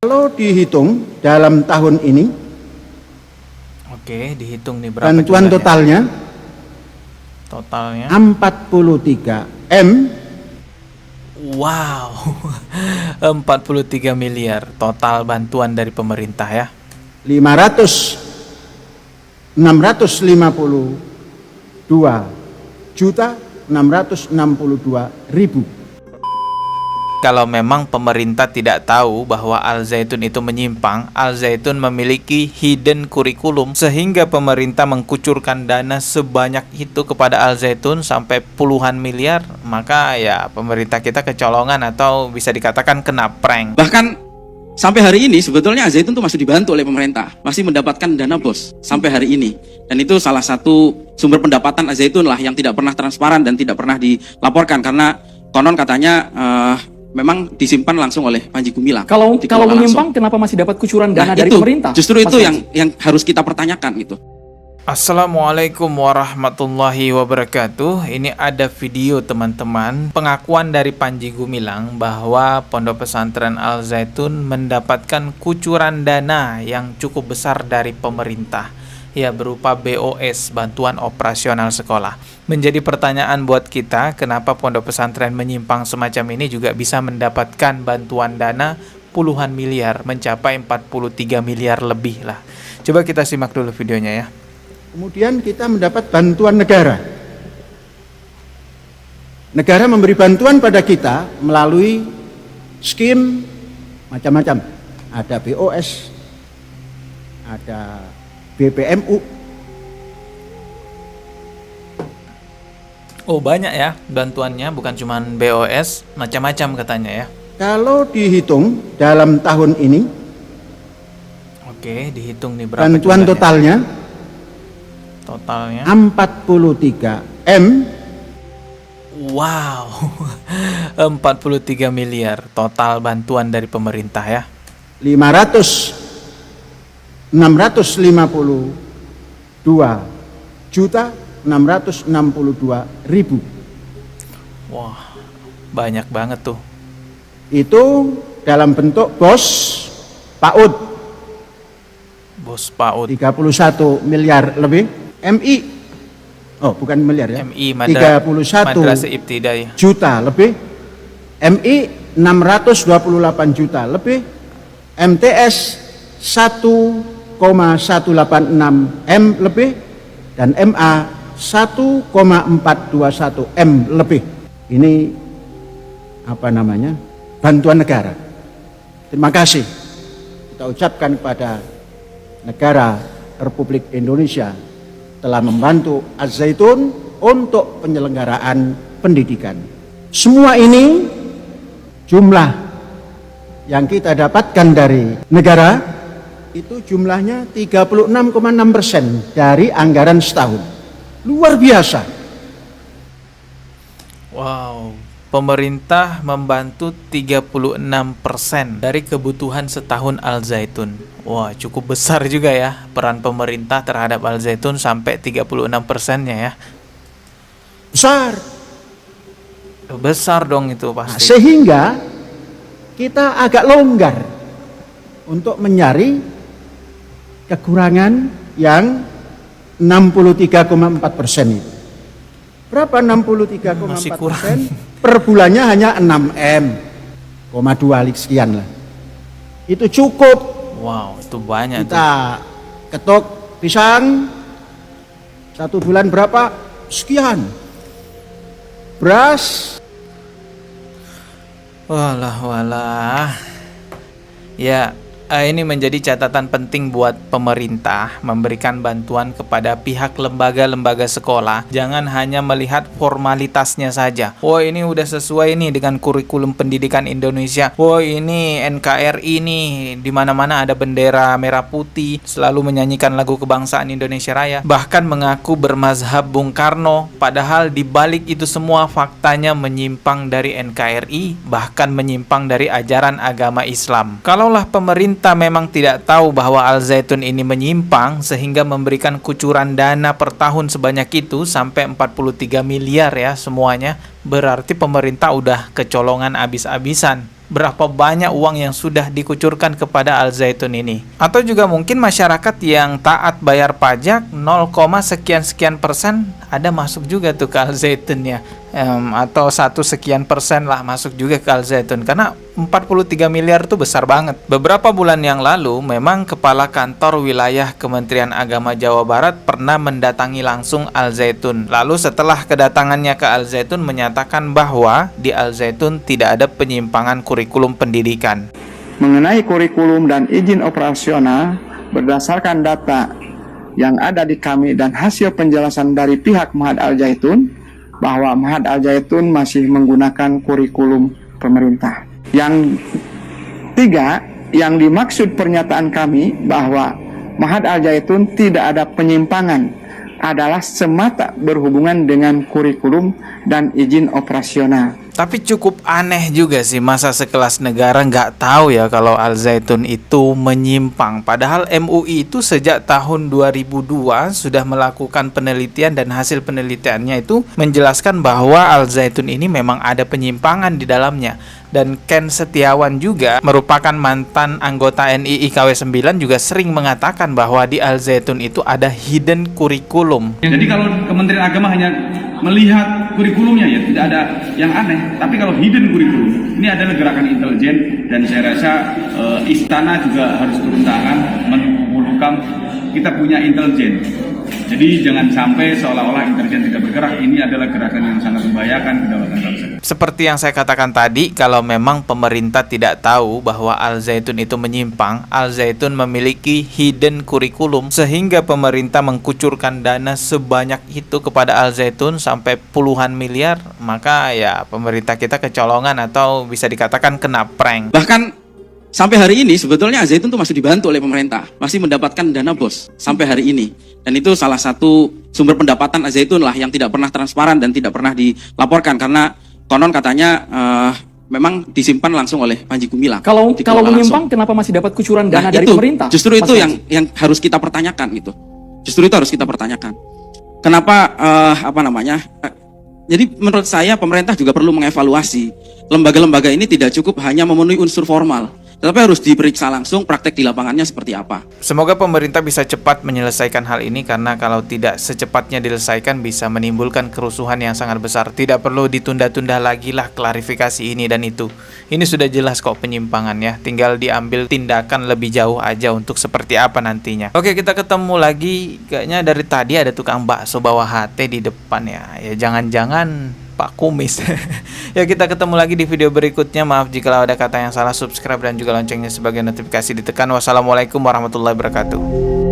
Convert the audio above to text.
Kalau dihitung dalam tahun ini, oke, dihitung nih berapa bantuan jumlahnya? totalnya Totalnya 43 M. wow. 43 miliar total bantuan dari pemerintah ya. 652.662.000. Kalau memang pemerintah tidak tahu bahwa Al Zaitun itu menyimpang, Al Zaitun memiliki hidden kurikulum sehingga pemerintah mengkucurkan dana sebanyak itu kepada Al Zaitun sampai puluhan miliar, maka ya pemerintah kita kecolongan atau bisa dikatakan kena prank. Bahkan sampai hari ini sebetulnya Al Zaitun tuh masih dibantu oleh pemerintah, masih mendapatkan dana BOS sampai hari ini. Dan itu salah satu sumber pendapatan Al Zaitun lah yang tidak pernah transparan dan tidak pernah dilaporkan karena konon katanya memang disimpan langsung oleh Panji Gumilang. Kalau menyimpang, langsung. kenapa masih dapat kucuran dana dari itu, pemerintah? Justru itu yang harus kita pertanyakan gitu. Assalamualaikum warahmatullahi wabarakatuh. Ini ada video teman-teman, pengakuan dari Panji Gumilang bahwa Pondok Pesantren Al Zaitun mendapatkan kucuran dana yang cukup besar dari pemerintah, ya berupa BOS, bantuan operasional sekolah. Menjadi pertanyaan buat kita, kenapa pondok pesantren menyimpang semacam ini juga bisa mendapatkan bantuan dana puluhan miliar, mencapai 43 miliar lebih lah. Coba kita simak dulu videonya ya. Kemudian kita mendapat bantuan negara. Negara memberi bantuan pada kita melalui skim macam-macam. Ada BOS, ada BPMU. Oh banyak ya bantuannya, bukan cuma BOS, macam-macam katanya ya. Kalau dihitung dalam tahun ini, oke, dihitung nih berapa bantuan jumlahnya? totalnya Totalnya 43 M. wow. 43 miliar total bantuan dari pemerintah ya. 652.662.000. Wah, banyak banget tuh. Itu dalam bentuk BOS PAUD Bos PAUD 31 miliar lebih, MI, oh bukan miliar ya, MI 31 Madrasah Ibtidaiyah juta lebih, MI 628 juta lebih, MTS 1,186 M lebih, dan MA 1,421 M lebih. Ini bantuan negara. Terima kasih kita ucapkan kepada negara Republik Indonesia telah membantu Al Zaitun untuk penyelenggaraan pendidikan. Semua ini jumlah yang kita dapatkan dari negara itu jumlahnya 36,6% dari anggaran setahun. Luar biasa. Wow, pemerintah membantu 36% dari kebutuhan setahun Al Zaitun. Wah, cukup besar juga ya peran pemerintah terhadap Al Zaitun sampai 36%-nya ya. Besar. Besar dong itu Nah, pasti. sehingga kita agak longgar untuk mencari kekurangan yang 63,4% itu. Berapa 63,4%? Per bulannya hanya 6 M, 2 sekian lah. Itu cukup. Wow, itu banyak tuh. Kita ketuk pisang 1 bulan berapa? Sekian. Beras. Walah. Ya, ini menjadi catatan penting buat pemerintah memberikan bantuan kepada pihak lembaga-lembaga sekolah. Jangan hanya melihat formalitasnya saja. Oh, ini udah sesuai nih dengan kurikulum pendidikan Indonesia. Oh, ini NKRI nih, di mana-mana ada bendera merah putih, selalu menyanyikan lagu kebangsaan Indonesia Raya. Bahkan mengaku bermazhab Bung Karno, padahal di balik itu semua faktanya menyimpang dari NKRI, bahkan menyimpang dari ajaran agama Islam. Kalaulah pemerintah memang tidak tahu bahwa Al Zaitun ini menyimpang sehingga memberikan kucuran dana per tahun sebanyak itu sampai 43 miliar ya semuanya, berarti pemerintah udah kecolongan abis-abisan. berapa banyak uang yang sudah dikucurkan kepada Al Zaitun ini. Atau juga mungkin masyarakat yang taat bayar pajak 0, sekian persen ada masuk juga tuh ke Al Zaitun ya. Atau 1% lah masuk juga ke Al Zaitun, karena 43 miliar itu besar banget. Beberapa bulan yang lalu memang Kepala Kantor Wilayah Kementerian Agama Jawa Barat pernah mendatangi langsung Al Zaitun. Lalu setelah kedatangannya ke Al Zaitun menyatakan bahwa di Al Zaitun tidak ada penyimpangan kurikulum pendidikan. Mengenai kurikulum dan izin operasional, berdasarkan data yang ada di kami dan hasil penjelasan dari pihak Ma'had Al Zaitun, bahwa Ma'had Al Zaitun masih menggunakan kurikulum pemerintah. Yang tiga, yang dimaksud pernyataan kami bahwa Ma'had Al Zaitun tidak ada penyimpangan adalah semata berhubungan dengan kurikulum dan izin operasional. Tapi cukup aneh juga sih, masa sekelas negara nggak tahu ya kalau Al Zaitun itu menyimpang. Padahal MUI itu sejak tahun 2002 sudah melakukan penelitian dan hasil penelitiannya itu menjelaskan bahwa Al Zaitun ini memang ada penyimpangan di dalamnya. Dan Ken Setiawan juga merupakan mantan anggota NII KW 9 juga sering mengatakan bahwa di Al Zaitun itu ada hidden kurikulum. Jadi kalau Kementerian Agama hanya melihat kurikulumnya ya tidak ada yang aneh, tapi kalau hidden kurikulum ini adalah gerakan intelijen dan saya rasa istana juga harus turun tangan menghubungkan kita punya intelijen. Jadi jangan sampai seolah-olah intelijen tidak bergerak. Ini adalah gerakan yang sangat membahayakan kedaulatan bangsa. Seperti yang saya katakan tadi, kalau memang pemerintah tidak tahu bahwa Al Zaitun itu menyimpang, Al Zaitun memiliki hidden kurikulum sehingga pemerintah mengkucurkan dana sebanyak itu kepada Al Zaitun sampai puluhan miliar, maka ya pemerintah kita kecolongan atau bisa dikatakan kena prank. Bahkan sampai hari ini sebetulnya Al Zaitun tuh masih dibantu oleh pemerintah, masih mendapatkan dana BOS sampai hari ini. Dan itu salah satu sumber pendapatan Al Zaitun lah yang tidak pernah transparan dan tidak pernah dilaporkan karena konon katanya memang disimpan langsung oleh Panji Gumilang. Kalau menyimpang, langsung. kenapa masih dapat kucuran dana dari itu, pemerintah? Justru itu yang harus kita pertanyakan gitu. Justru itu harus kita pertanyakan. Kenapa jadi menurut saya pemerintah juga perlu mengevaluasi lembaga-lembaga ini tidak cukup hanya memenuhi unsur formal, tetapi harus diperiksa langsung praktek di lapangannya seperti apa. Semoga pemerintah bisa cepat menyelesaikan hal ini, karena kalau tidak secepatnya diselesaikan bisa menimbulkan kerusuhan yang sangat besar. Tidak perlu ditunda-tunda lagi lah klarifikasi ini dan itu. Ini sudah jelas kok penyimpangannya, tinggal diambil tindakan lebih jauh aja untuk seperti apa nantinya. Oke, kita ketemu lagi. Kayaknya dari tadi ada tukang bakso bawah HT di depan ya. Ya jangan-jangan Pak Kumis. Ya kita ketemu lagi di video berikutnya. Maaf jika ada kata yang salah. Subscribe dan juga loncengnya sebagai notifikasi ditekan. Wassalamualaikum warahmatullahi wabarakatuh.